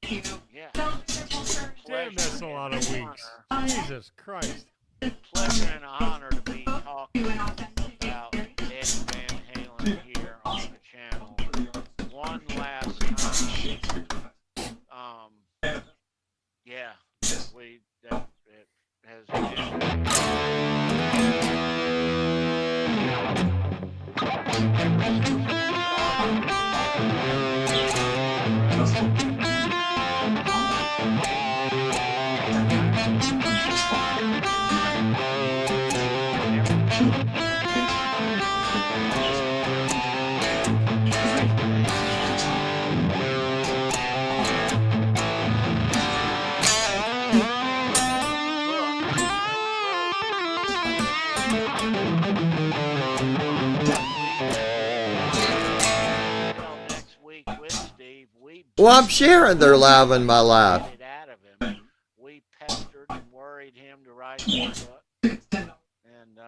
Yeah. Damn, that's a lot of weeks. Jesus Christ. Pleasure and honor to be talking about Eddie Van Halen here on the channel one last time. Yeah, it has Well, I'm sharing their live in my live. We pestered and worried him to write the book, and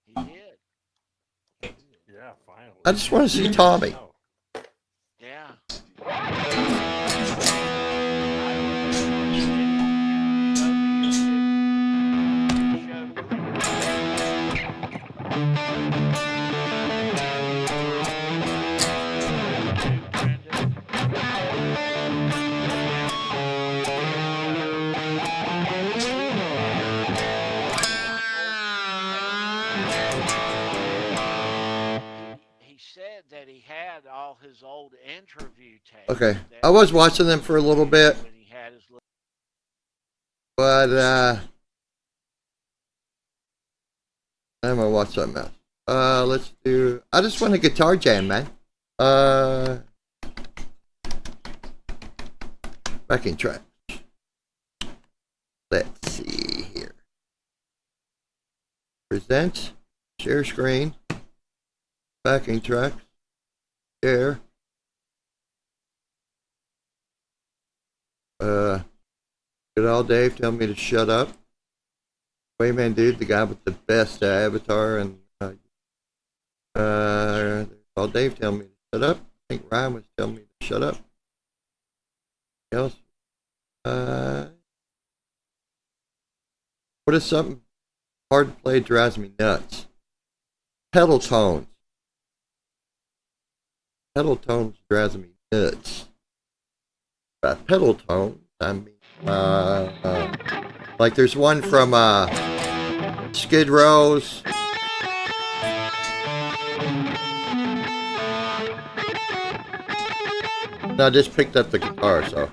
he did. Yeah, finally. I just want to see Tommy. Yeah. That he had all his old interview tapes. Okay, I was watching them for a little bit, but I'm gonna watch something else. Let's do. I just want a guitar jam, man. Backing track. Let's see here. Present. Share screen. Backing track. Share. Good old Dave tell me to shut up. Wayman dude, the guy with the best avatar, and all Dave tell me to shut up. I think Ryan was telling me to shut up. Else? What is something hard to play drives me nuts? Pedal tones. Pedal tones drives me nuts. By pedal tones, I mean like there's one from Skid Row's. No, I just picked up the guitar, so.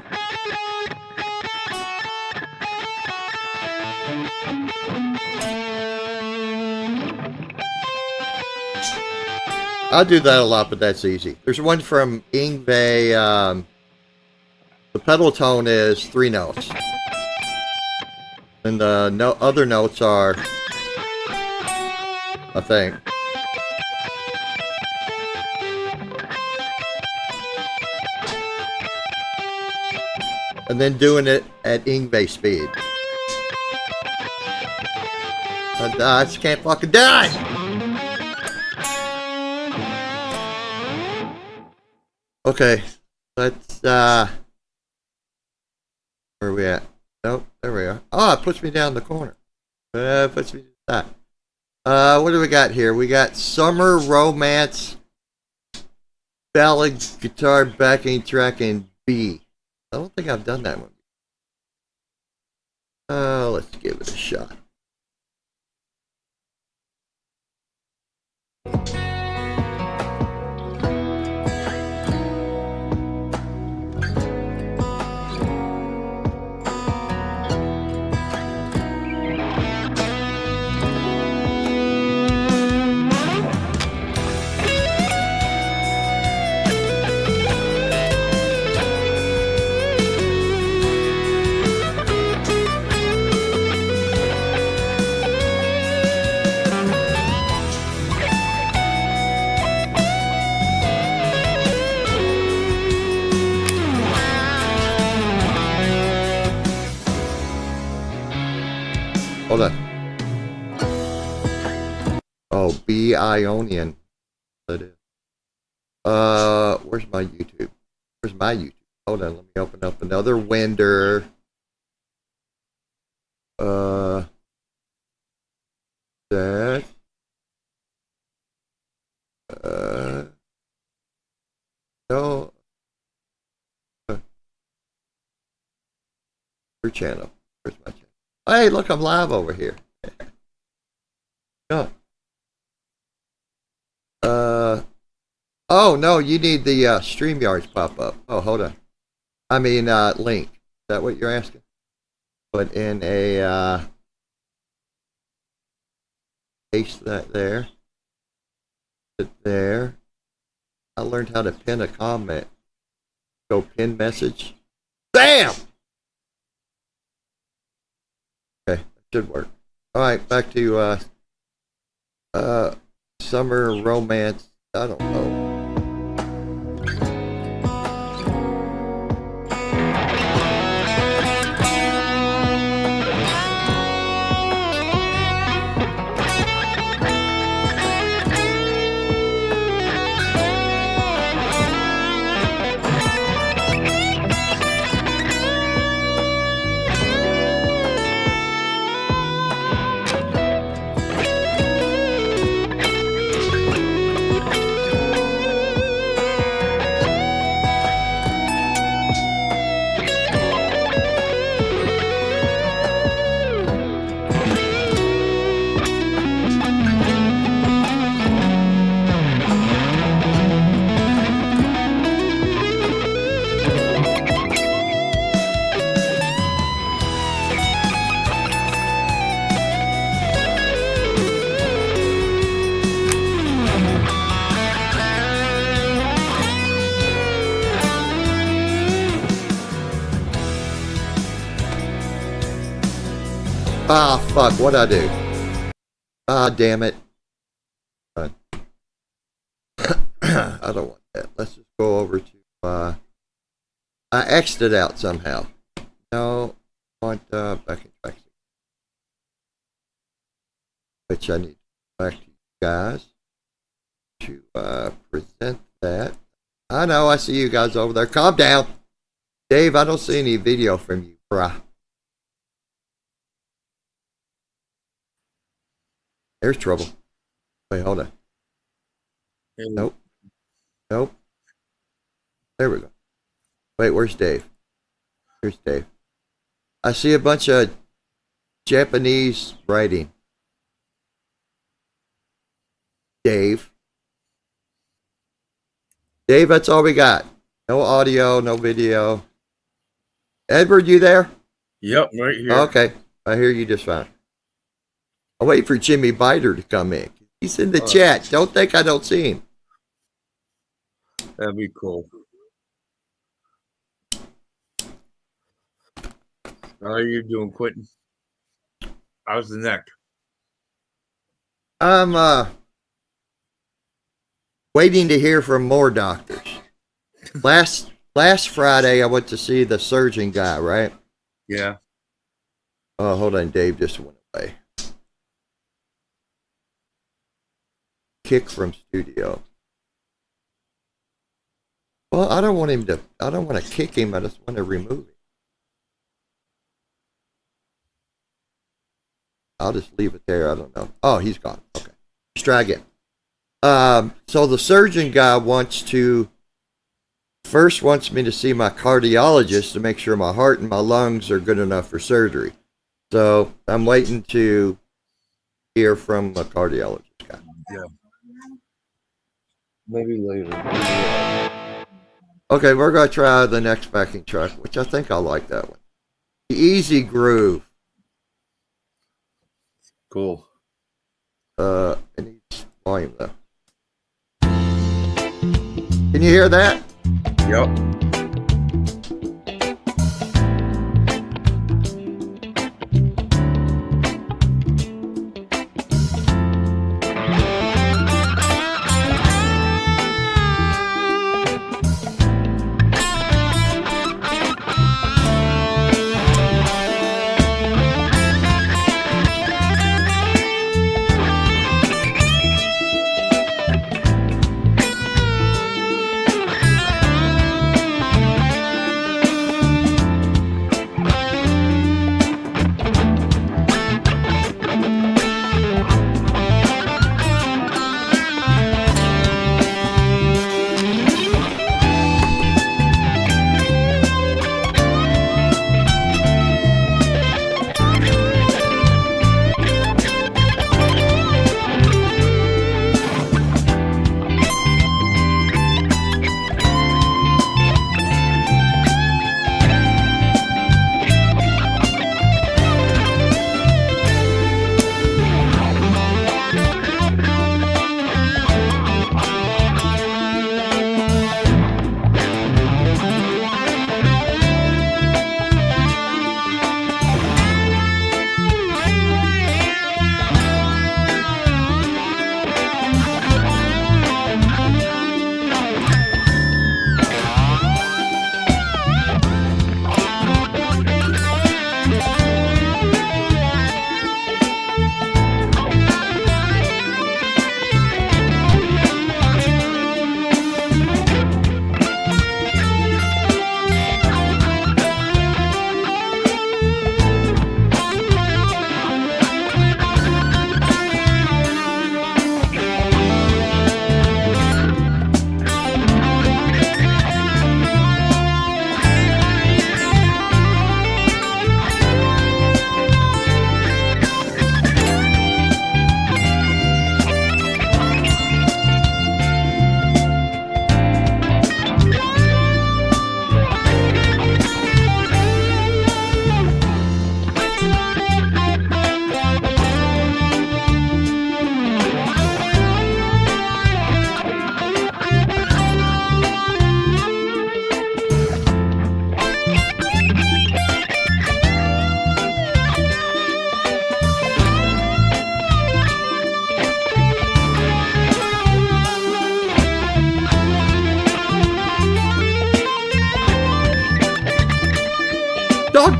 I do that a lot, but that's easy. There's one from Yngwie. The pedal tone is 3 notes. And the other notes are, I think. And then doing it at Yngwie speed. I just can't fucking die! Okay, let's, where are we at? Nope, there we are. Oh, it puts me down the corner. Puts me to the side. What do we got here? We got Summer Romance, Ballad Guitar Backing Track in B. I don't think I've done that one. Let's give it a shot. Hold on. Oh, B Ionian. That is. Where's my YouTube? Where's my YouTube? Hold on, let me open up another window. That. No. Your channel. Where's my channel? Hey, look, I'm live over here. No. Oh no, you need the StreamYards pop up. Oh, hold on. I mean, link. Is that what you're asking? Put in a paste that there. Put it there. I learned how to pin a comment. Go pin message. Bam! Okay, that should work. All right, back to summer romance. I don't know. Ah, fuck, what'd I do? Ah, damn it. I don't want that. Let's just go over to, I X'd it out somehow. No, I want, back in track. Which I need to go back to you guys to, present that. I know, I see you guys over there. Calm down. Dave, I don't see any video from you, bruh. There's trouble. Wait, hold on. Nope. Nope. There we go. Wait, where's Dave? Here's Dave. I see a bunch of Japanese writing. Dave. Dave, that's all we got. No audio, no video. Edward, you there? Yep, right here. Okay. I hear you just fine. I'll wait for Jimmy Biter to come in. He's in the chat. Don't think I don't see him. That'd be cool. How are you doing, Quentin? How's the neck? I'm waiting to hear from more doctors. Last Friday I went to see the surgeon guy, right? Yeah. Oh, hold on, Dave just went away. Kick from studio. Well, I don't want to kick him, I just want to remove him. I'll just leave it there, I don't know. Oh, he's gone. Okay. Let's try again. So the surgeon guy wants me to see my cardiologist to make sure my heart and my lungs are good enough for surgery. So I'm waiting to hear from a cardiologist guy. Yeah. Maybe later. Okay, we're going to try the next backing track, which I think I like that one. The Easy Groove. Cool. It needs volume though. Can you hear that? Yep.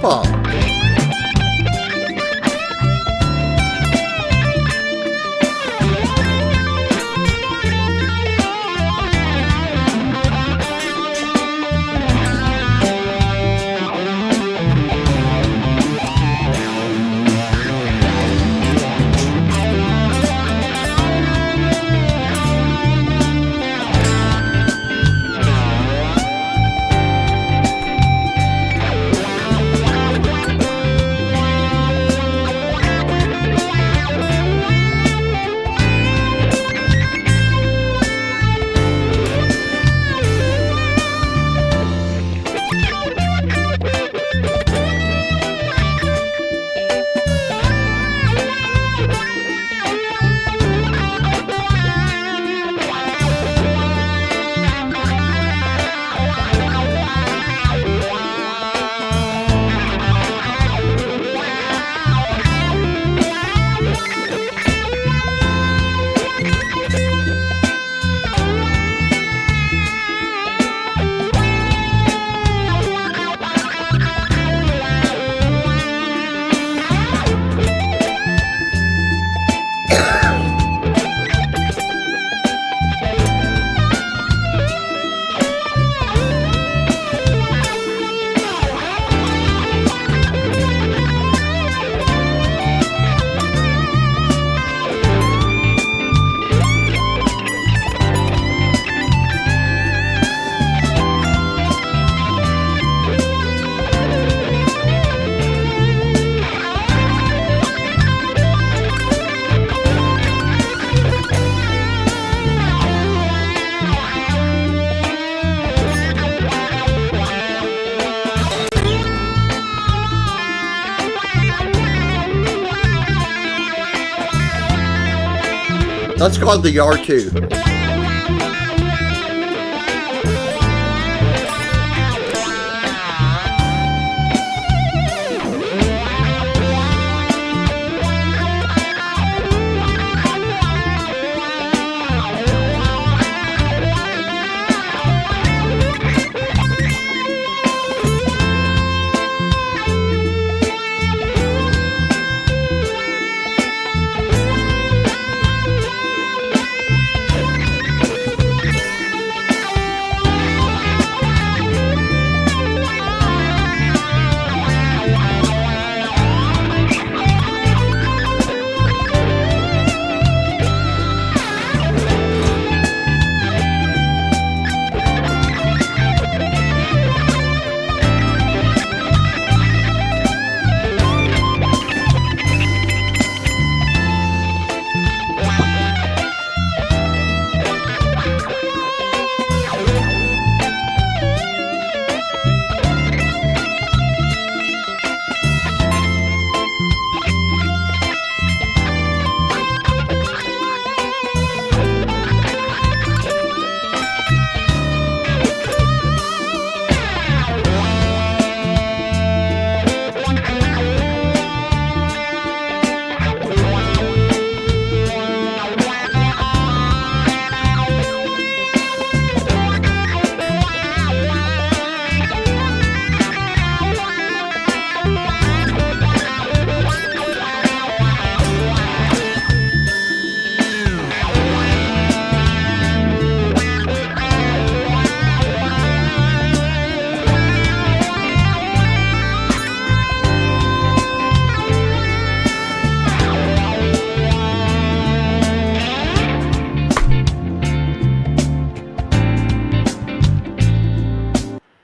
pong. That's called the R2.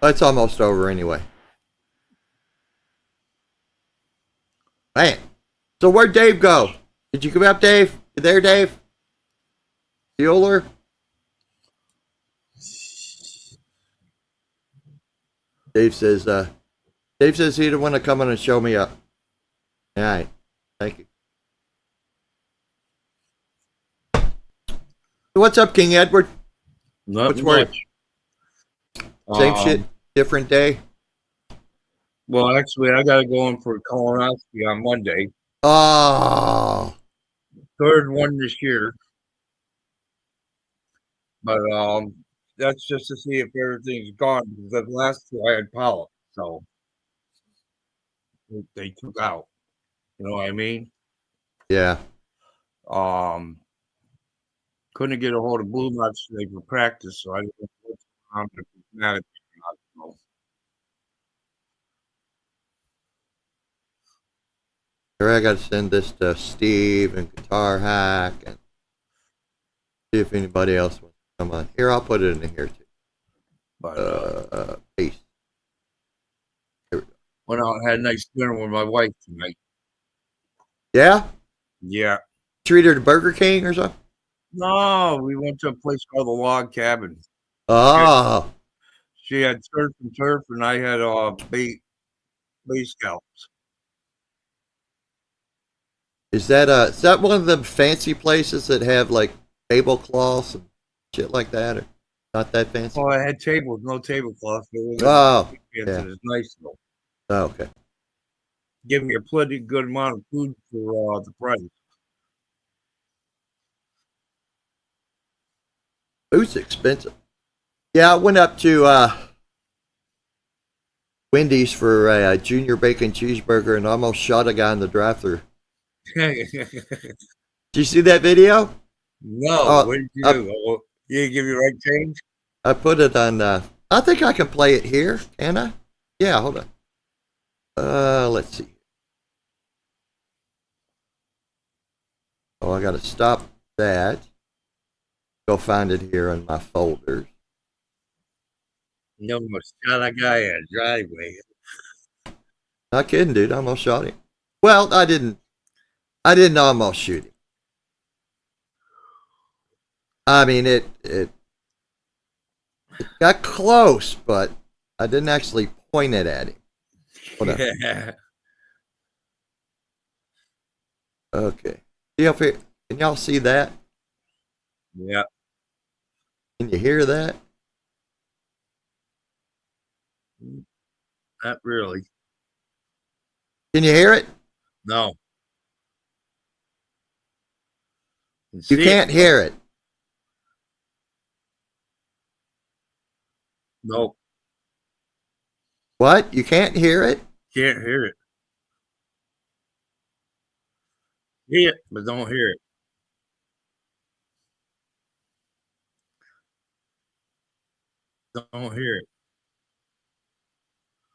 It's almost over anyway. Man. So where'd Dave go? Did you come up, Dave? You there, Dave? Bueller? Dave says he didn't want to come in and show me up. All right. Thank you. What's up, King Edward? Not much. Same shit, different day? Well, actually, I got to go in for a colonoscopy on Monday. Oh. Third one this year. But that's just to see if everything's gone, because the last two I had polyps. So. they took out. You know what I mean? Yeah. Couldn't get a hold of Blue much today for practice, so I didn't know what's going on with the fanatic. Here, I got to send this to Steve and Guitar Hack and see if anybody else wants to come on. Here, I'll put it in here too. But Peace. Here we go. went out and had a nice dinner with my wife tonight. Yeah? Yeah. Treated her to Burger King or something? No, we went to a place called the Log Cabin. Oh. She had surf and turf, and I had bait scallops. Is that one of the fancy places that have like tablecloths and shit like that? Or not that fancy? Oh, I had tables, no tablecloth. Oh, yeah. It's nice though. Oh, okay. Give me a pretty good amount of food for the price. Food's expensive. Yeah, I went up to Wendy's for a junior bacon cheeseburger and almost shot a guy in the drive-thru. Did you see that video? No. What did you do? You didn't give you right change? I put it on. I think I can play it here. Can I? Yeah, hold on. Let's see. Oh, I got to stop that. Go find it here in my folders. You almost shot a guy in a driveway. Not kidding, dude. I almost shot him. Well, I didn't almost shoot him. I mean, it got close, but I didn't actually point it at him. Yeah. Okay. See up here? Can y'all see that? Yeah. Can you hear that? Not really. Can you hear it? No. You can't hear it. No. What? You can't hear it? Can't hear it. See it, but don't hear it. Don't hear it.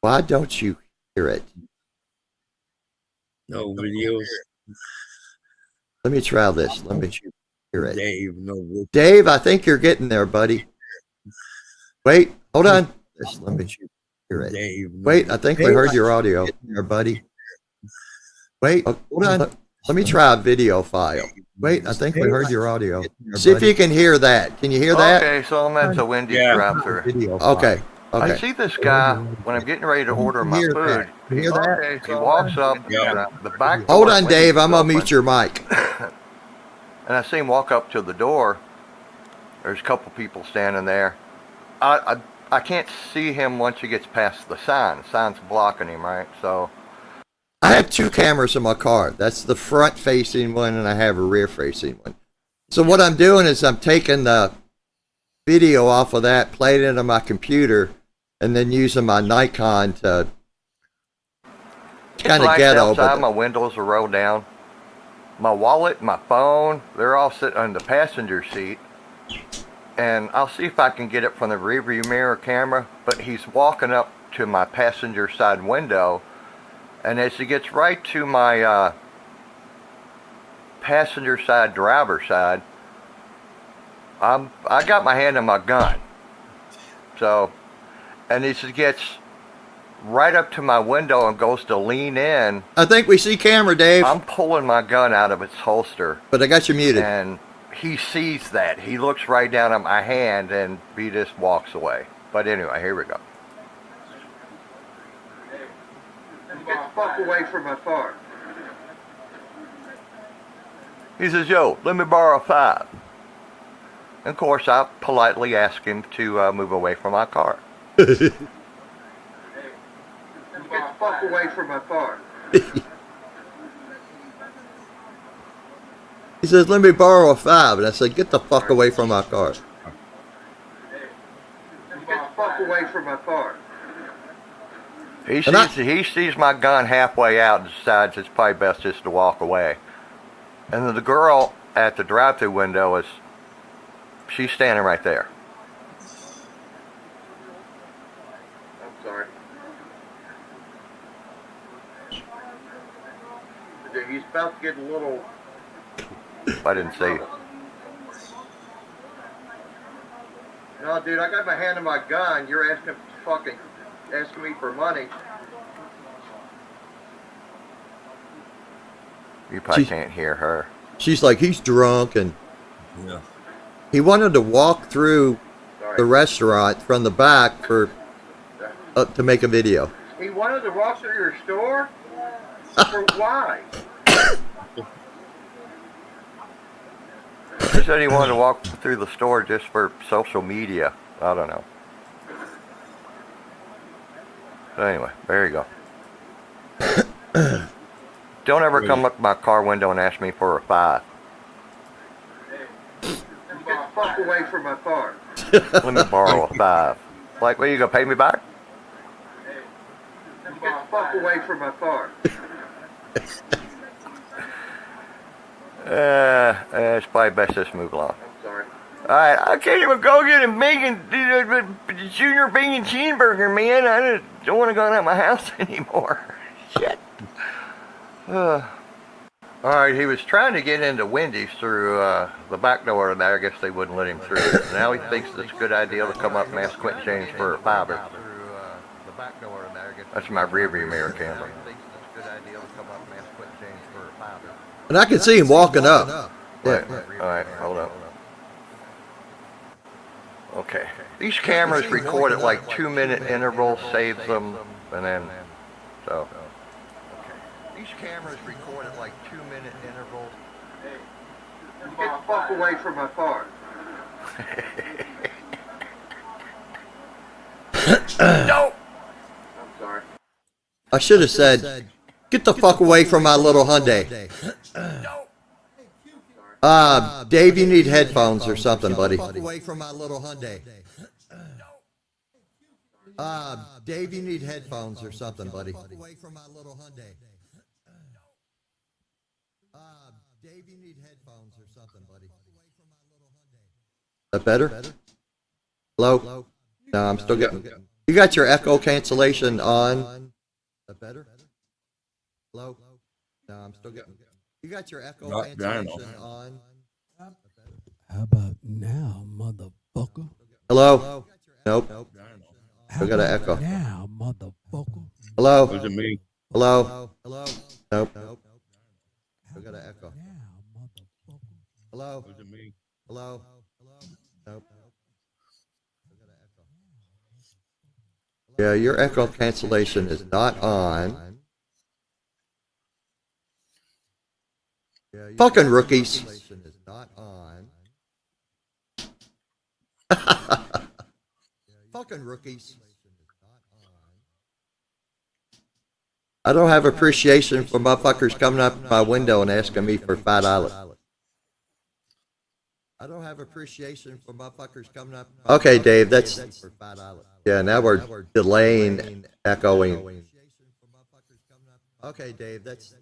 Why don't you hear it? No videos. Let me try this. Let me hear it. Dave, no. Dave, I think you're getting there, buddy. Wait, hold on. Let me hear it. Dave, no. Wait, I think we heard your audio there, buddy. Wait, hold on. Let me try a video file. Wait, I think we heard your audio. See if you can hear that. Can you hear that? Okay, so I'm at the Wendy's drive-thru. Okay. I see this guy when I'm getting ready to order my food. Hear that? He walks up the back door. Hold on, Dave. I'm gonna mute your mic. And I see him walk up to the door. There's a couple people standing there. I can't see him once he gets past the sign. The sign's blocking him, right? So I have two cameras in my car. That's the front-facing one, and I have a rear-facing one. So what I'm doing is I'm taking the video off of that, playing it on my computer, and then using my Nikon to kind of get over outside, my windows are rolled down. My wallet, my phone, they're all sitting on the passenger seat. And I'll see if I can get it from the rearview mirror camera, but he's walking up to my passenger side window, and as he gets right to my passenger side, driver side, I got my hand on my gun. So, and as he gets right up to my window and goes to lean in, I think we see camera, Dave. I'm pulling my gun out of its holster. But I got you muted. And he sees that. He looks right down at my hand and he just walks away. But anyway, here we go. Get the fuck away from my car. He says, "Yo, let me borrow 5. And of course, I politely ask him to move away from my car. Get the fuck away from my car. He says, "Let me borrow 5." And I said, "Get the fuck away from my car." Get the fuck away from my car. He sees my gun halfway out and decides it's probably best just to walk away. And then the girl at the drive-through window she's standing right there. I'm sorry. He's about to get a little... I didn't see. No, dude, I got my hand on my gun. You're asking me for money. You probably can't hear her. She's like, he's drunk, and Yeah. he wanted to walk through the restaurant from the back to make a video. He wanted to walk through your store? For why? He said he wanted to walk through the store just for social media. I don't know. So anyway, there you go. Don't ever come up to my car window and ask me for a $5. Get the fuck away from my car. Let me borrow a $5. Like, what, you gonna pay me back? Get the fuck away from my car. It's probably best just move along. I'm sorry. Alright, I can't even go get a junior bacon cheeseburger, man. I just don't want to go out my house anymore. Shit. Alright, he was trying to get into Wendy's through the back door there. I guess they wouldn't let him through. Now he thinks it's a good idea to come up and ask Quentin James for a $5. That's my rearview mirror camera. And I can see him walking up. Wait, alright, hold up. Okay. These cameras record at like 2-minute intervals, saves them, and then, so. Okay. These cameras record at like 2-minute intervals. Get the fuck away from my car. No! I'm sorry. I should have said, get the fuck away from my little Hyundai. Dave, you need headphones or something, buddy. Get the fuck away from my little Hyundai. Dave, you need headphones or something, buddy. Dave, you need headphones or something, buddy. That better? Hello? No, I'm still getting. You got your echo cancellation on. That better? Hello? No, I'm still getting. You got your echo cancellation on. How about now, motherfucker? Hello? Nope. I got an echo. Now, motherfucker. Hello? Was it me? Hello? Nope. I got an echo. Now, motherfucker. Hello? Was it me? Hello? Nope. Yeah, your echo cancellation is not on. Fucking rookies. Fucking rookies. I don't have appreciation for motherfuckers coming up my window and asking me for $5. I don't have appreciation for motherfuckers coming up. Okay, Dave, that's. Yeah, now we're delaying, echoing. Okay, Dave, that's.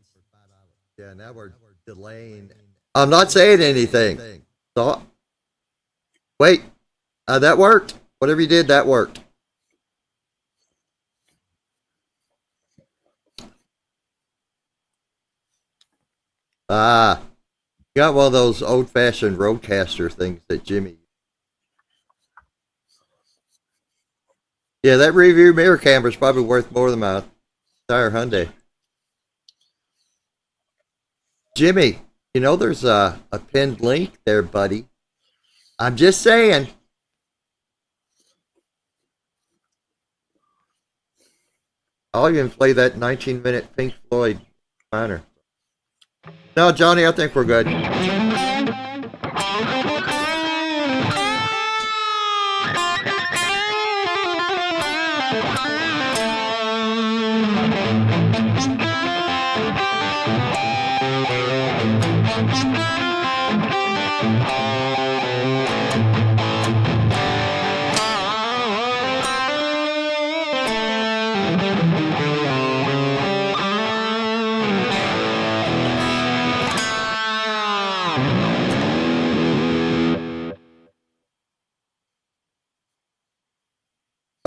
Yeah, now we're delaying. I'm not saying anything. So, wait, that worked. Whatever you did, that worked. Got one of those old-fashioned Roadcaster things that Jimmy. Yeah, that rearview mirror camera is probably worth more than my entire Hyundai. Jimmy, you know there's a pinned link there, buddy. I'm just saying. I'll even play that 19-minute Pink Floyd minor. No, Johnny, I think we're good.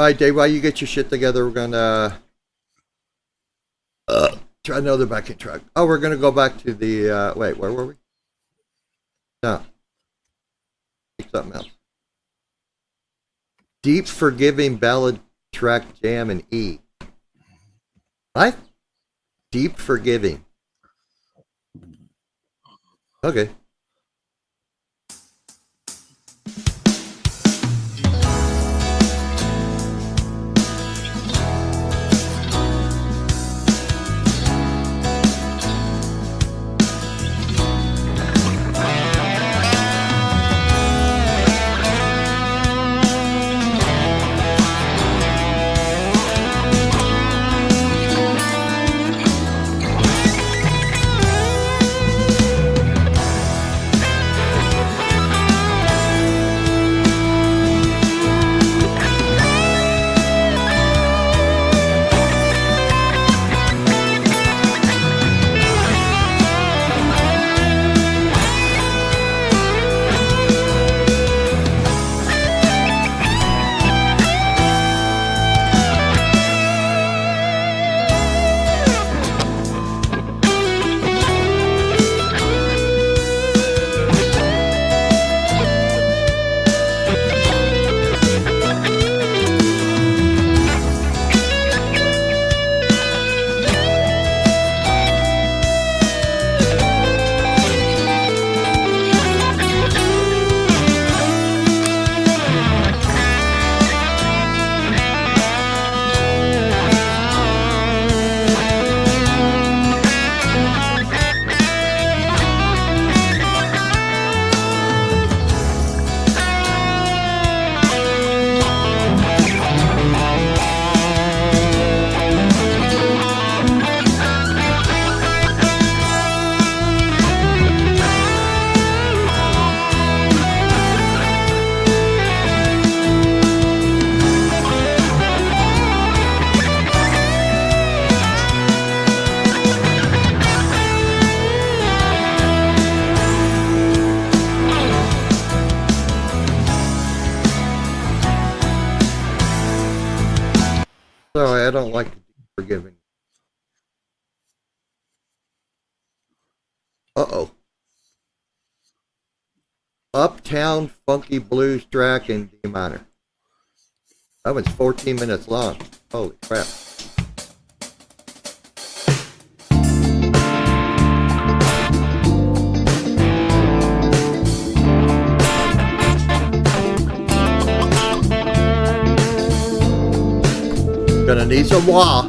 All right, Dave, while you get your shit together, we're gonna try another backing track. Oh, we're gonna go back to the wait, where were we? No. Pick something else. Deep Forgiving Ballad Track Jam in E. What? Deep Forgiving. Okay. Sorry, I don't like Forgiving. Uh-oh. Uptown Funky Blues track in D minor. That one's 14 minutes long. Holy crap. Gonna need some wah.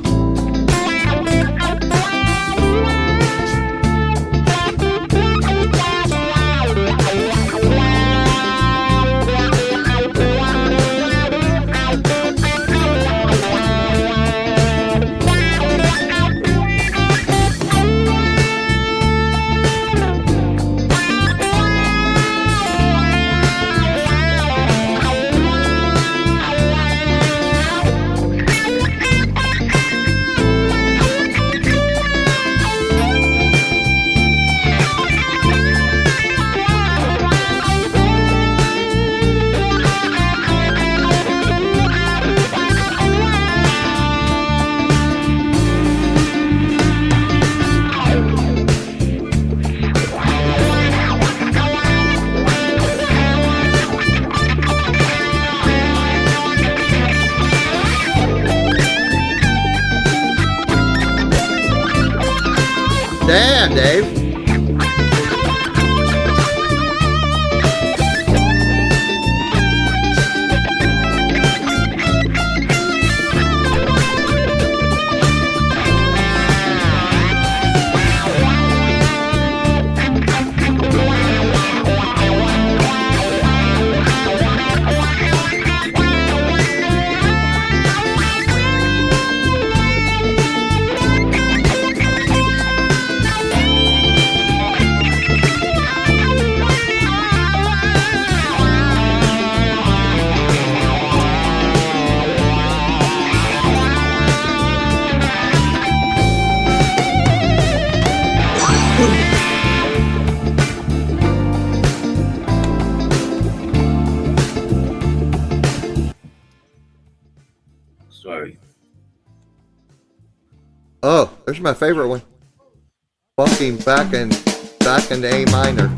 Damn, Dave. Sorry. Oh, there's my favorite one. Fucking back in A minor.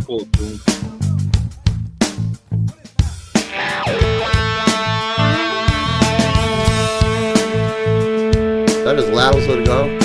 Cool tune. Is that as loud as it'll go?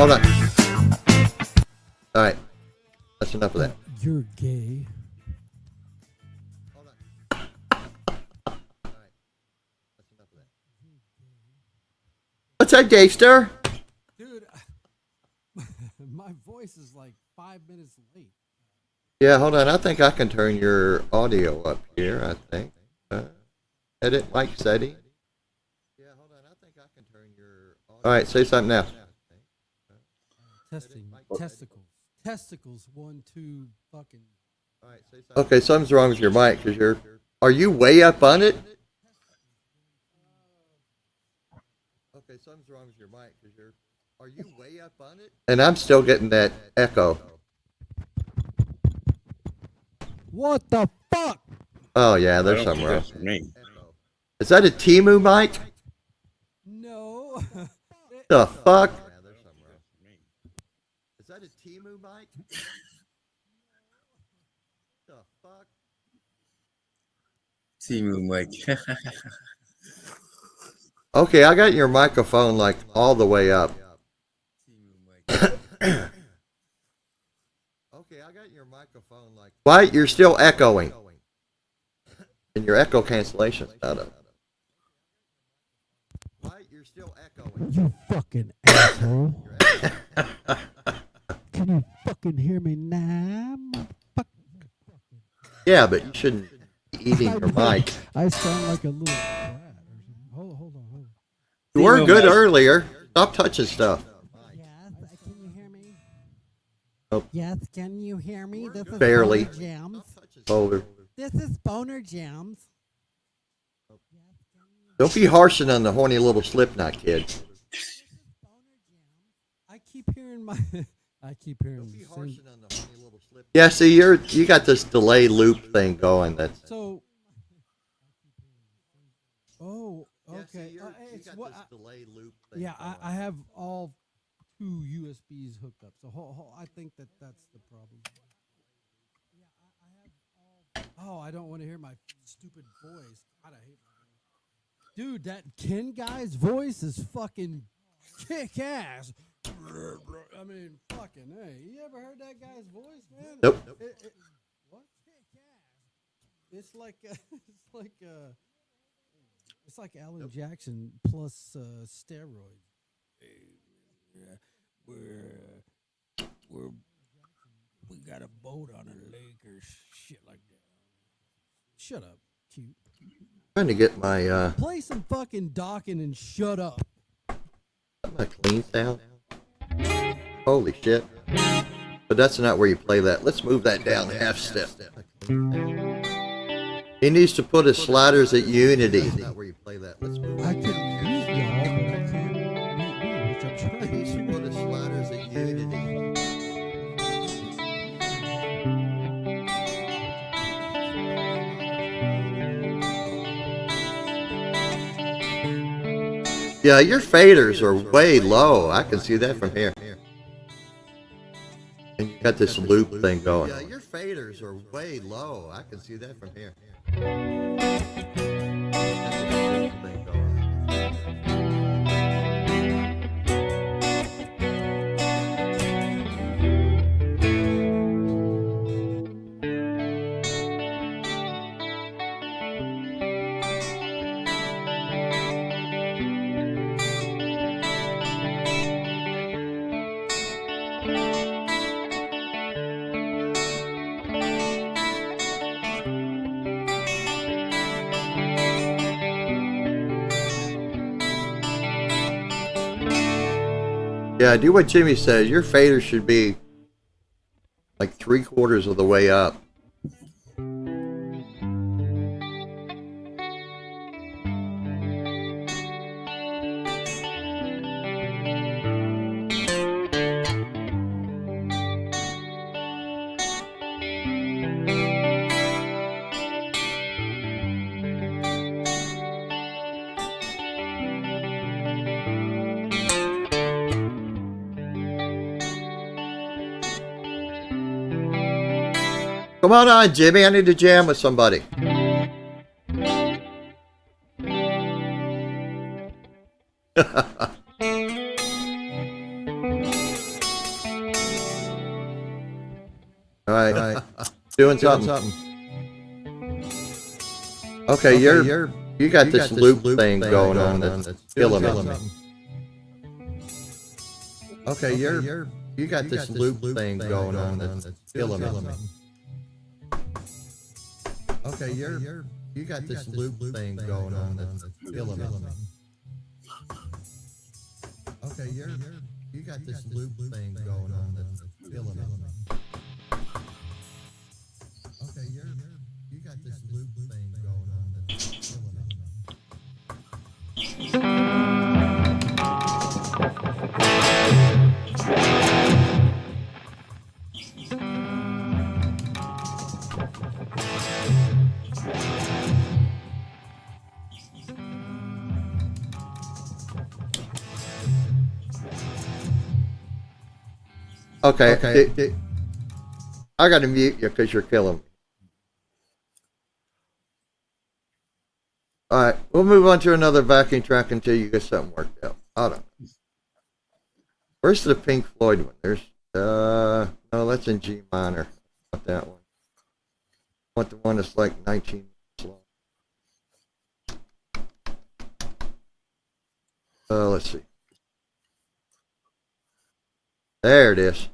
Hold on. All right. That's enough of that. You're gay. Hold on. All right. That's enough of that. What's that, Dave-ster? Dude, my voice is like 5 minutes late. Yeah, hold on. I think I can turn your audio up here, I think. Edit mic setting. Yeah, hold on. I think I can turn your audio. All right, say something now. Testing. Testicles. Testicles. 1, 2, fucking. All right, say something. Okay, something's wrong with your mic because are you way up on it? Okay, something's wrong with your mic because are you way up on it? And I'm still getting that echo. What the fuck? Oh yeah, I there's don't something think wrong. that's me. Is that a Timu mic? No. The fuck? Is that a Timu mic? The fuck? Timu Mike. Okay, I got your microphone like all the way up. Okay, I got your microphone like. Why? You're still echoing. And your echo cancellation's not up. Why? You're still echoing. You fucking asshole. Can you fucking hear me now? Yeah, but you shouldn't be eating your mic. I sound like a little brat or something. Hold on. You were good earlier. Stop touching stuff. Yes, can you hear me? Nope. Yes, can you hear me? This is Barely. Boner Jams. Over. This is Boner Jams. Don't be harshing on the horny little Slipknot kid. I keep hearing Yeah, see, you got this delay loop thing going. That's So. Oh, okay. Yeah, see, you It's got what this delay loop thing yeah, going. I have all 2 USBs hooked up. So I think that's the problem. Oh, I don't want to hear my stupid voice. God, I hate my voice. Dude, that Ken guy's voice is fucking kick ass. I mean, fucking hey. You ever heard that guy's voice, man? Nope. What? Kick ass. It's like It's like Alan Jackson plus steroids. We got a boat on a lake or shit like that. Shut up, cute. Trying to get my Play some fucking docking and shut up. my clean sound. Holy shit! But that's not where you play that. Let's move that down half step. He needs to put his sliders at Unity. That's not where you play that. Let's move. I can mute y'all, but I can't mute me, which I'm He trying needs to to. put his sliders at Unity. Yeah, your faders are way low. I can see that from here. And you got this loop thing going. Yeah, your faders are way low. I can see that from here. Yeah, do what Jimmy says. Your fader should be like 3/4 of the way up. Come on, Jimmy. I need to jam with somebody. All right. Doing something. Okay, you got this loop thing going on that's killing me. Okay, you got this loop thing going on that's killing me. Okay, you got this loop thing going on that's killing me. Okay, you got this loop thing going on that's killing me. Okay, you got this loop thing going on that's killing me. Okay. I gotta mute you because you're killing me. Alright, we'll move on to another backing track until you get something worked out. Hold on. Where's the Pink Floyd one? There's, no, that's in G minor. Not that one. I want the one that's like 19 minutes long. Let's see. There it is.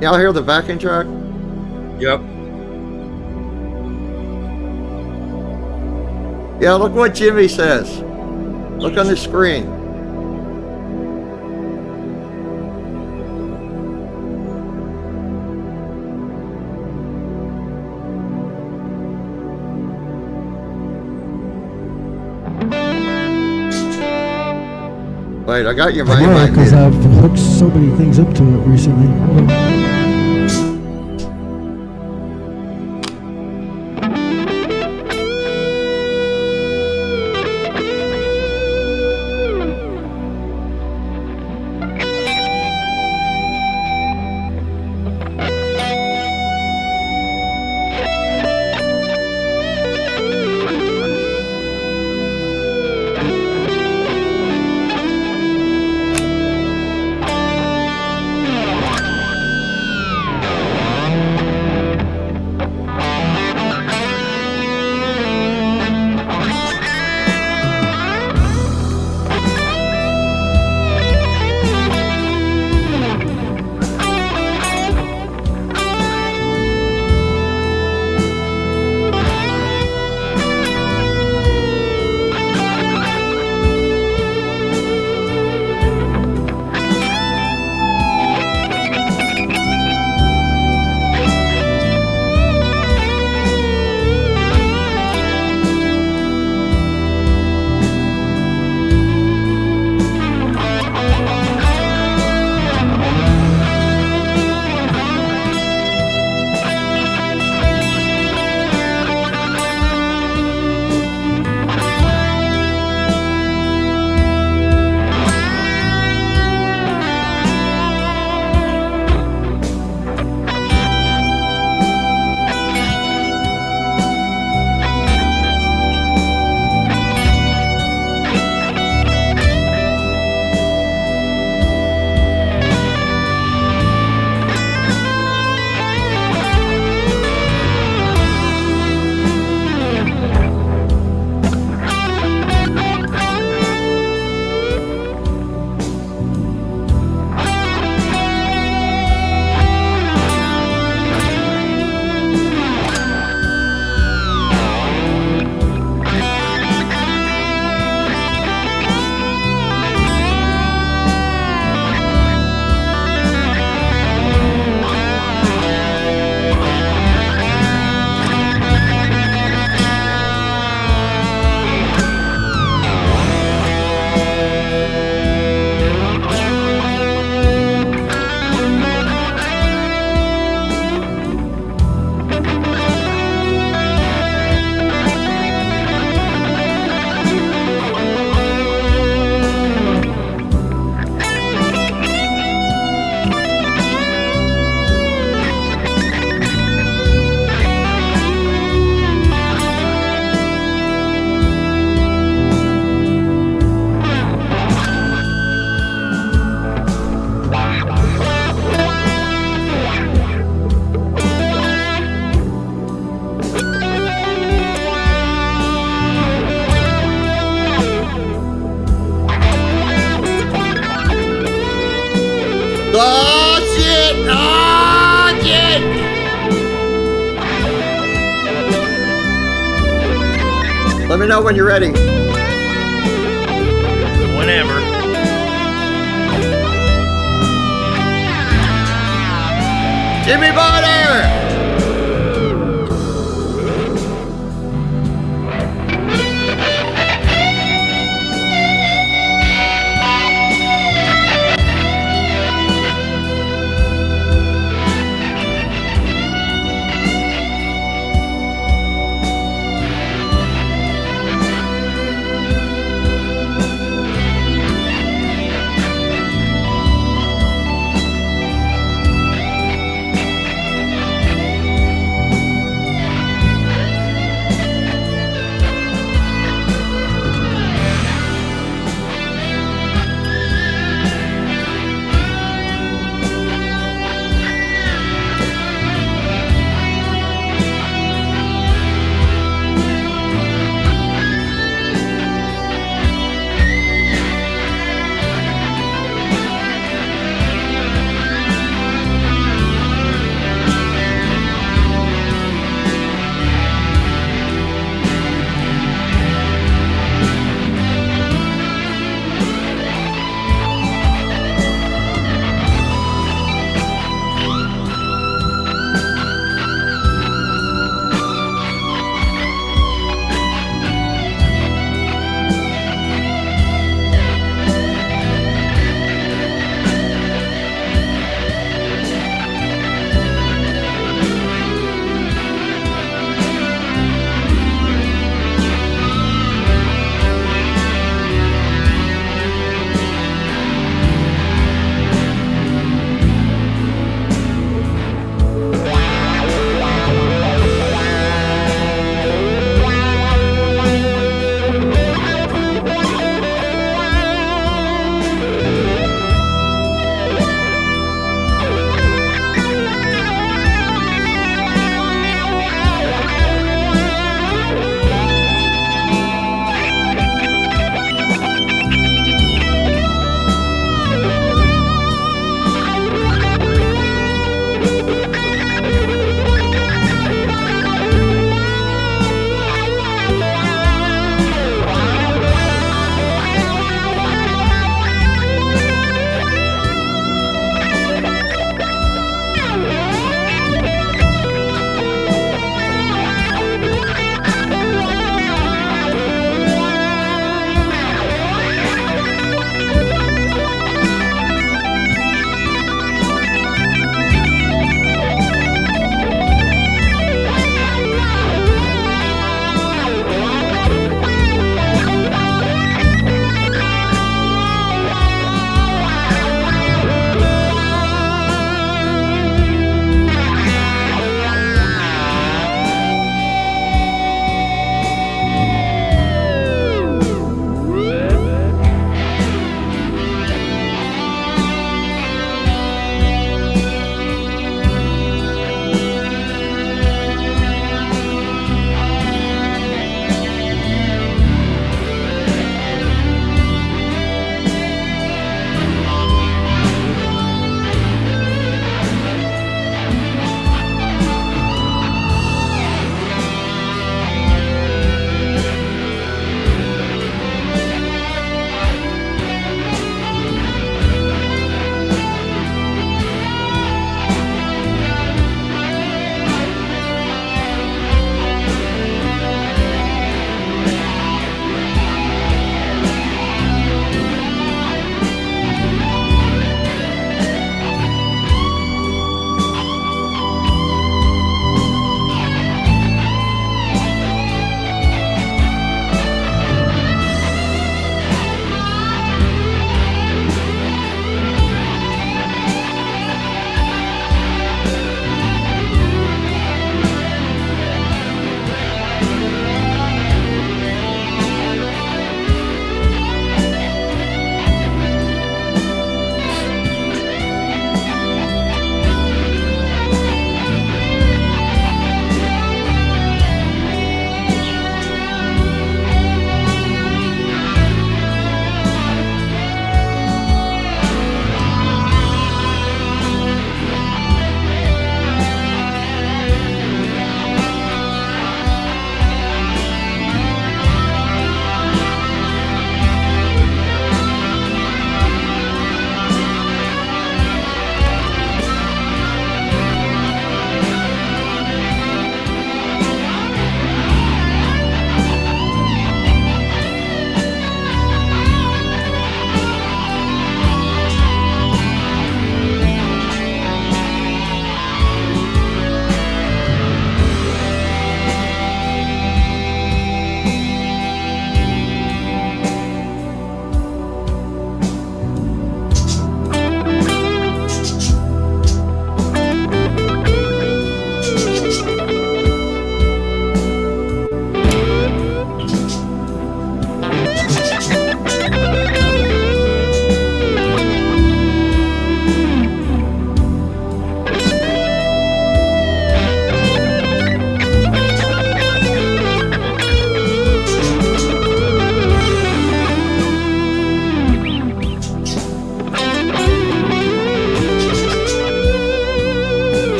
Y'all hear the backing track? Yep. Yeah, look what Jimmy says. Look on the screen. Wait, I got your mic. Yeah, because I've hooked so many things up to it recently. Hold on. Oh, shit! Oh, shit! Let me know when you're ready. Whenever. Jimmy Butter!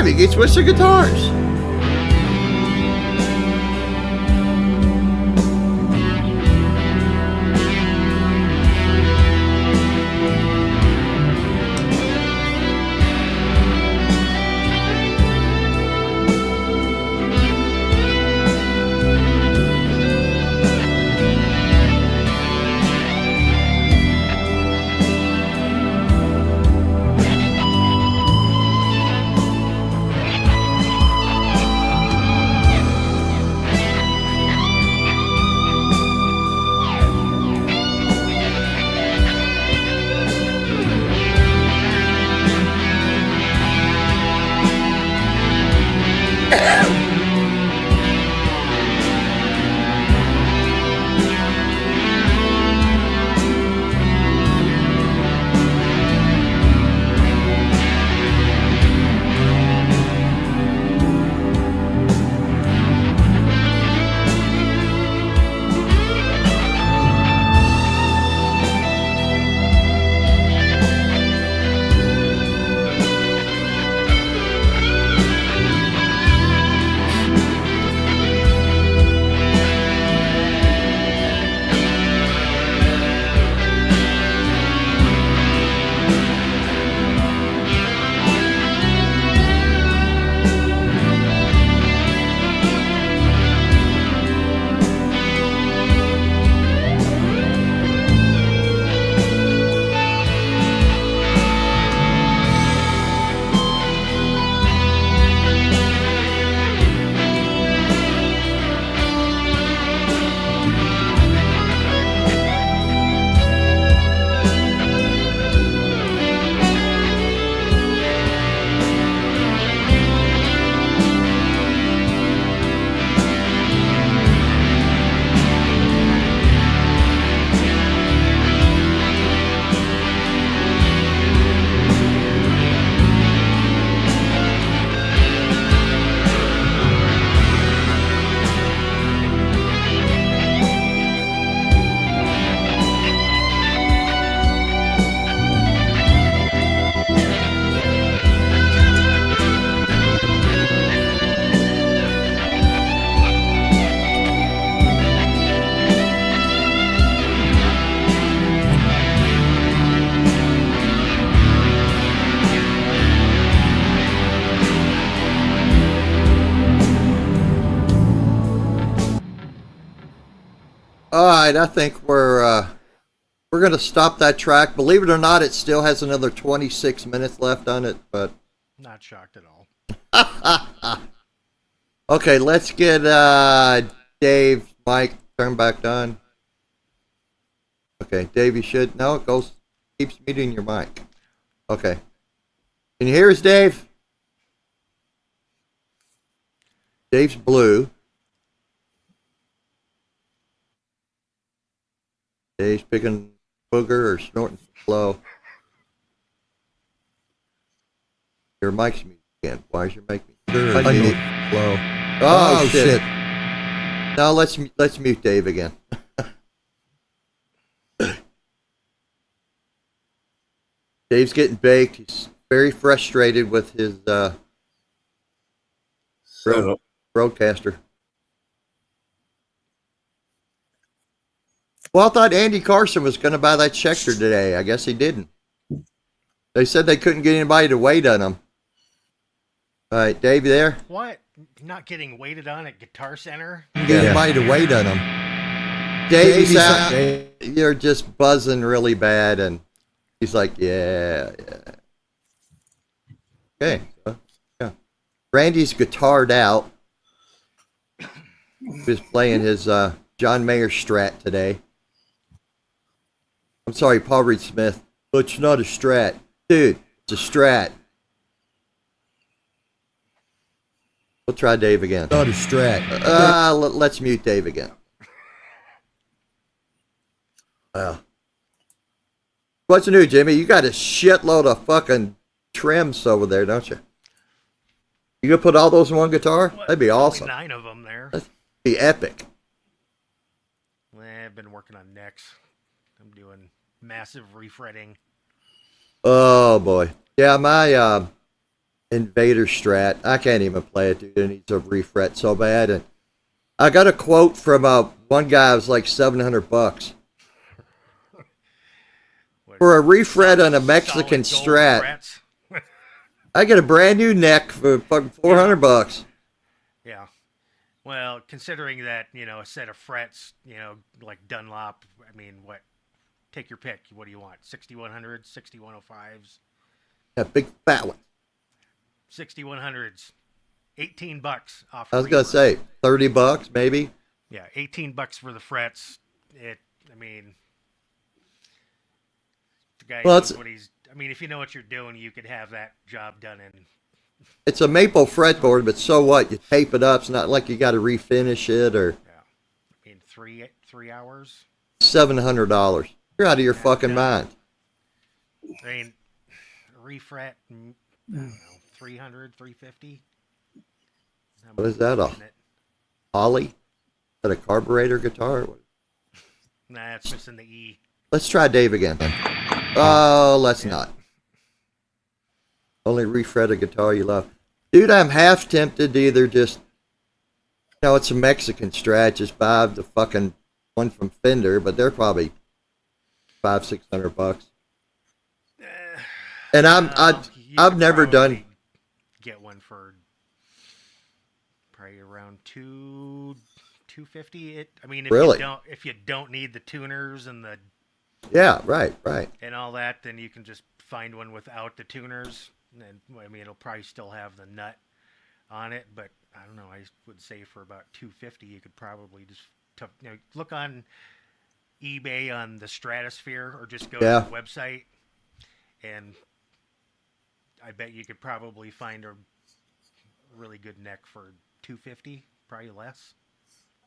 You can switch the guitars. All right, I think we're gonna stop that track. Believe it or not, it still has another 26 minutes left on it, but Not shocked at all. okay, let's get Dave, Mike, turn back on. Okay, Dave, you should no, it keeps muting your mic. Okay, can you hear us, Dave? Dave's blue. Dave's picking booger or snorting slow. Your mic's muted again. Why is your mic muted? Slow. Oh, shit. No, let's mute Dave again. Dave's getting baked. He's very frustrated with his broadcaster. Well, I thought Andy Carson was going to buy that Schecter today. I guess he didn't. They said they couldn't get anybody to wait on him. All right, Dave, you there? What? Not getting waited on at Guitar Center? Get anybody to wait on him. Dave, you're just buzzing really bad, and he's like, yeah. Okay, yeah. Randy's guitared out. He was playing his John Mayer Strat today. I'm sorry, Paul Reed Smith, but it's not a Strat. Dude, it's a Strat. We'll try Dave again. Not a Strat. Let's mute Dave again. What's new, Jimmy? You got a shitload of fucking trims over there, don't you? You gonna put all those in one guitar? That'd be awesome. 9 of them there. That'd be epic. I've been working on necks. I'm doing massive refretting. Oh boy, yeah. Invader Strat. I can't even play it, dude. It needs a refret so bad. And I got a quote from one guy. It was like $700 for a refret on a Mexican Strat. I get a brand new neck for fucking $400. Yeah. Well, considering that, a set of frets, like Dunlop, I mean, what? Take your pick. What do you want? 6100s, 6105s? Yeah, big fat one. 6100s. $18 off. I was going to say $30 maybe. Yeah, $18 for the frets. The guy knows what he's. I mean, if you know what you're doing, you could have that job done in. It's a maple fretboard, but so what? You tape it up. It's not like you got to refinish it or. Yeah, in 3 hours. $700. You're out of your fucking mind. I mean, refret. I don't know, 300, 350. What is that? A Holly? Is that a carburetor guitar? Nah, it's missing the E. Let's try Dave again. Oh, let's not. Only refret a guitar you love. Dude, I'm half tempted to either just, it's a Mexican Strat, just buy the fucking one from Fender, but they're probably $500-600. And I've never done. Get one for probably around $250. If you don't need the tuners and the. Yeah, right. And all that, then you can just find one without the tuners. And it'll probably still have the nut on it, but I don't know. I would say for about $250, you could probably just look on eBay on the Stratosphere, or just go to the website, and I bet you could probably find a really good neck for $250, probably less.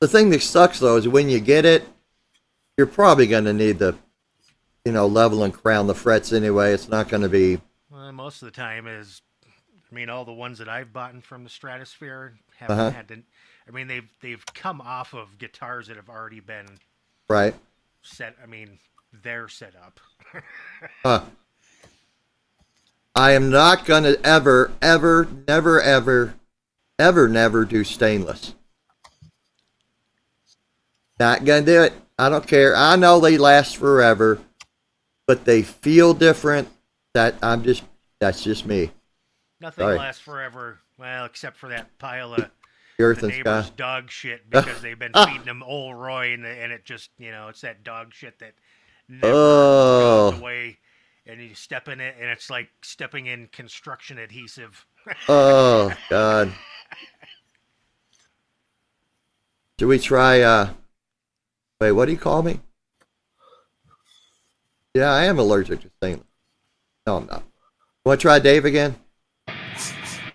The thing that sucks though is when you get it, you're probably going to need the, level and crown the frets anyway. It's not going to be. Well, most of the time all the ones that I've bought from the Stratosphere haven't had to. They've come off of guitars that have already been set. They're set up. I am not going to ever, never do stainless. Not going to do it. I don't care. I know they last forever, but they feel different. That's just me. Nothing lasts forever. Well, except for that pile of Earth the and neighbor's Sky dog shit, because they've been feeding them Old Roy, and it just, it's that dog shit that never goes away. And you step in it, and it's like stepping in construction adhesive. Oh, God. Should we try, wait, what do you call me? Yeah, I am allergic to stainless. No, I'm not. Want to try Dave again?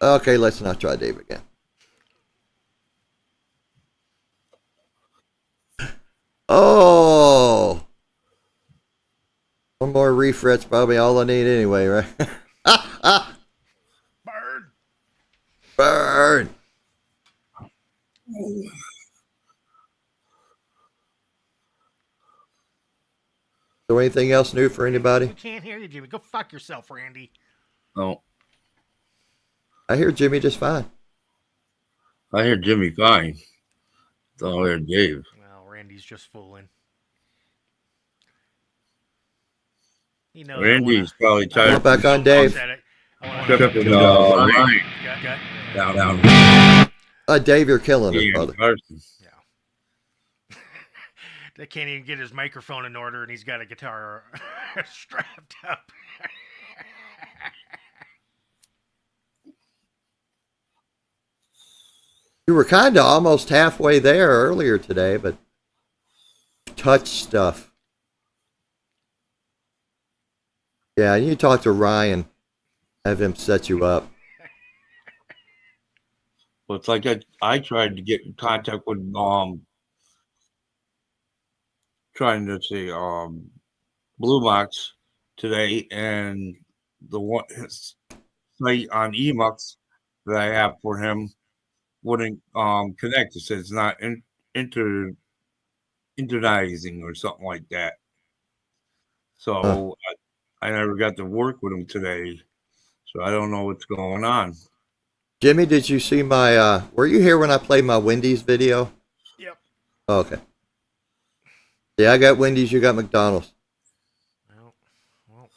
Okay, let's not try Dave again. Oh! One more refret's probably all I need anyway, right? Burn! Burn! So anything else new for anybody? We can't hear you, Jimmy. Go fuck yourself, Randy. No. I hear Jimmy just fine. I hear Jimmy fine. Don't hear Dave. Well, Randy's just fooling. Randy's probably tired. Back on Dave. Dave, you're killing us, brother. Yeah. They can't even get his microphone in order, and he's got a guitar strapped up. You were kind of almost halfway there earlier today, but touch stuff. Yeah, you talk to Ryan, have him set you up. Well, it's like I tried to get in contact with trying to say Blue Box today, and the one his site on Emux that I have for him wouldn't connect. It says it's not internizing or something like that. So I never got to work with him today, So I don't know what's going on. Jimmy, did you see my, were you here when I played my Wendy's video? Yep. Oh, okay. Yeah, I got Wendy's, you got McDonald's. Well,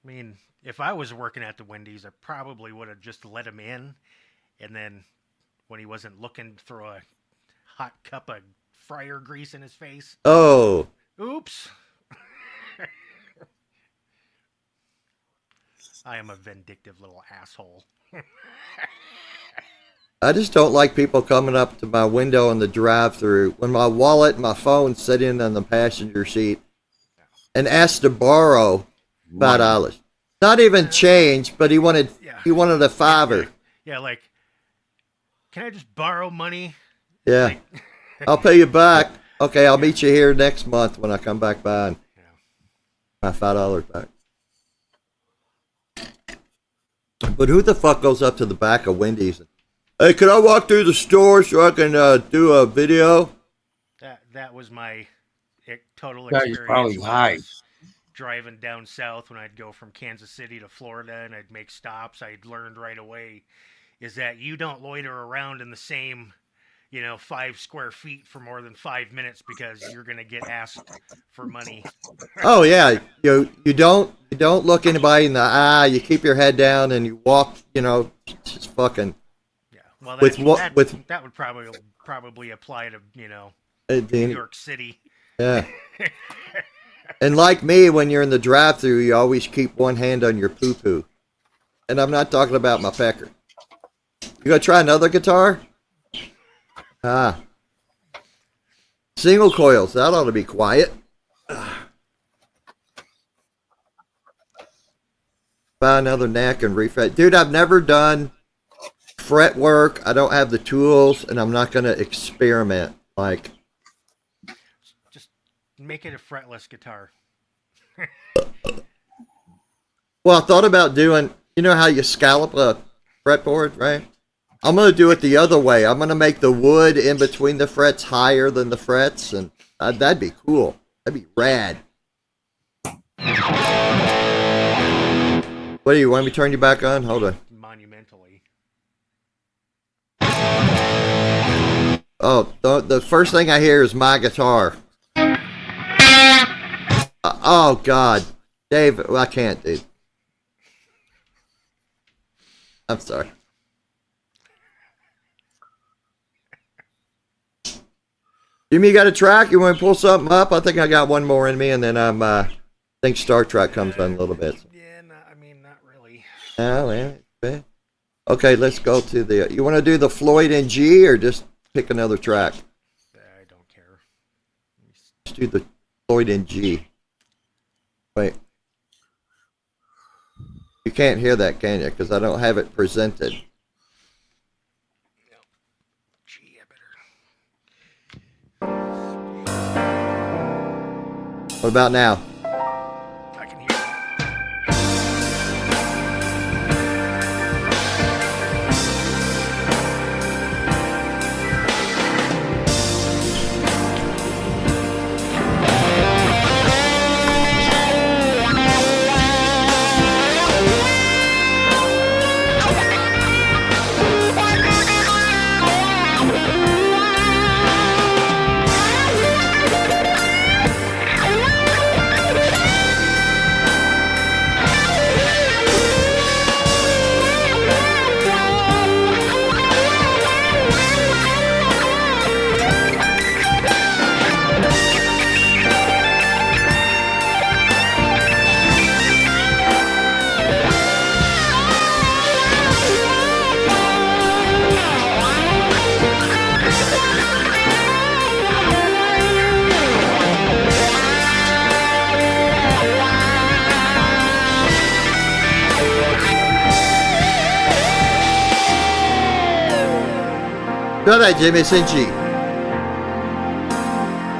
I mean, if I was working at the Wendy's, I probably would have just let him in, and then when he wasn't looking, throw a hot cup of fryer grease in his face. Oh. Oops. I am a vindictive little asshole. I just don't like people coming up to my window in the drive-thru when my wallet and my phone's sitting on the passenger seat and asked to borrow $5. Not even change, but he wanted a $5. Yeah, like, can I just borrow money? Yeah. Like, I'll pay you back. Okay, I'll meet you here next month when I come back by and my $5 back. But who the fuck goes up to the back of Wendy's and, hey, can I walk through the store so I can do a video? That was my total That is experience. probably when I high. was driving down south when I'd go from Kansas City to Florida and I'd make stops. I'd learned right away is that you don't loiter around in the same, 5 square feet for more than 5 minutes because you're gonna get asked for money. Oh yeah, you don't look anybody in the eye. You keep your head down and you walk. Just fucking. Yeah, well, that would probably apply to New New York City. Yeah. And like me, when you're in the drive-thru, you always keep one hand on your poo-poo. And I'm not talking about my pecker. You gonna try another guitar? Ah. Single coils. That ought to be quiet. Buy another neck and refret. Dude, I've never done fret work. I don't have the tools, and I'm not gonna experiment. Like, just make it a fretless guitar. well, I thought about doing, how you scallop a fretboard, right? I'm going to do it the other way. I'm going to make the wood in between the frets higher than the frets, and that'd be cool. That'd be rad. What do you want me to turn you back on? Hold on. Monumentally. Oh, the first thing I hear is my guitar. Oh, God. Dave, I can't, dude. I'm sorry. Jimmy, you got a track? You want to pull something up? I think I got one more in me, and then I think Star Trek comes on a little bit. Yeah, not really. Oh, yeah. Okay, let's go to the... You want to do the Floyd in G, or just pick another track? I don't care. Let's do the Floyd in G. Wait. You can't hear that, can you? Because I don't have it presented. Gee, I better. What about now? I can hear you. Go ahead, Jimmy. It's in G.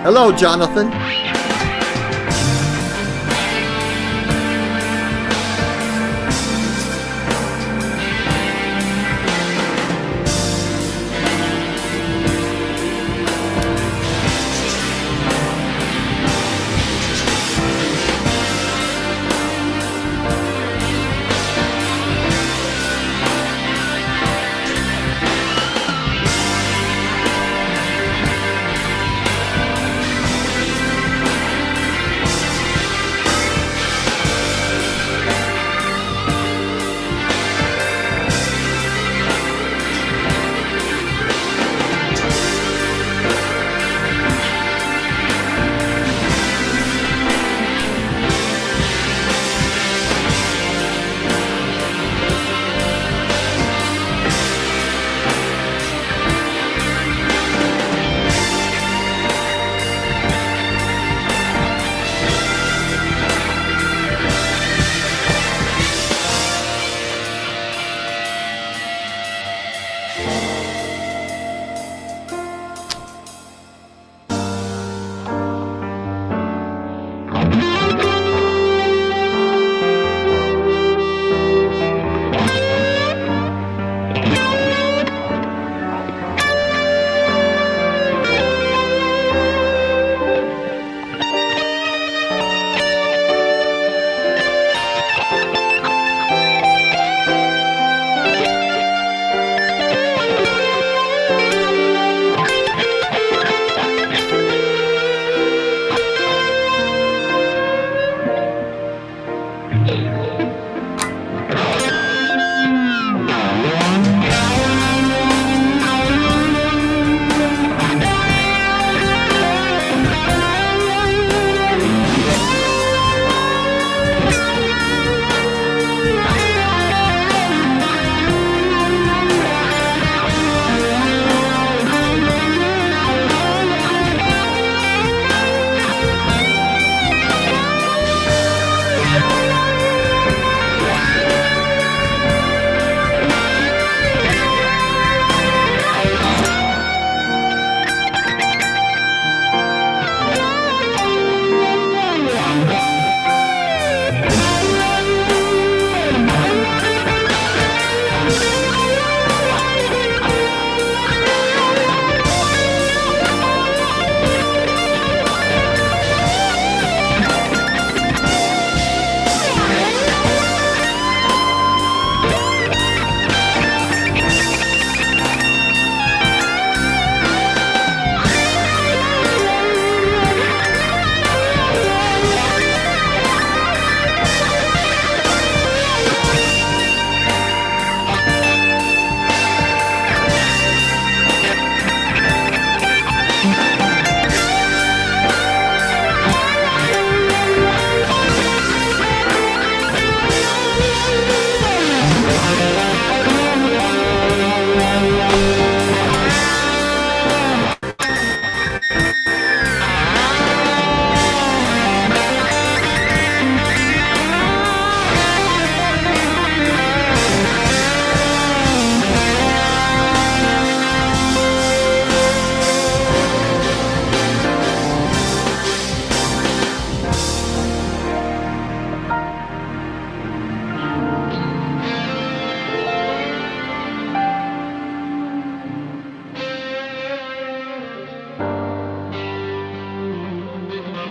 Hello, Jonathan.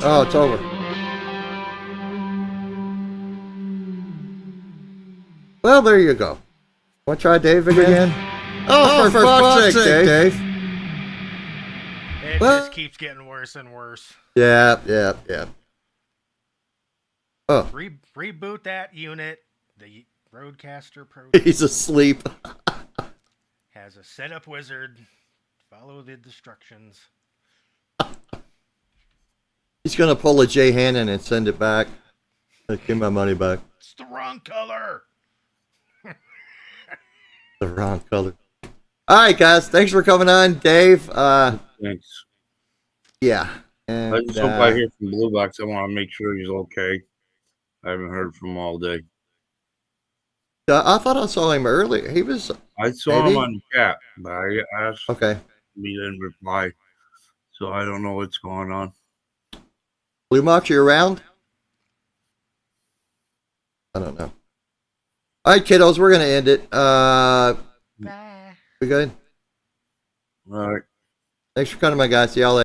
Oh, it's over. Well, there you go. Want to try Dave again? Oh, for fuck's sake, Dave. It Well- just keeps getting worse and worse. Yeah. Oh, Reboot that unit. The Roadcaster Pro he's asleep. has a setup wizard. Follow the instructions. He's gonna pull a Jay Hannon and send it back. Give my money back. It's the wrong color. The wrong color. All right, guys. Thanks for coming on, Dave. Thanks. Yeah. And, I just hope I hear from Blue Box. I want to make sure he's okay. I haven't heard from him all day. I thought I saw him earlier. He was I saw Maybe? him on the chat, but I asked okay. he didn't reply. So I don't know what's going on. Blue Mox, you around? I don't know. All right, kiddos, we're gonna end it. Bye. We good? All right. Thanks for coming, my guys. See y'all later.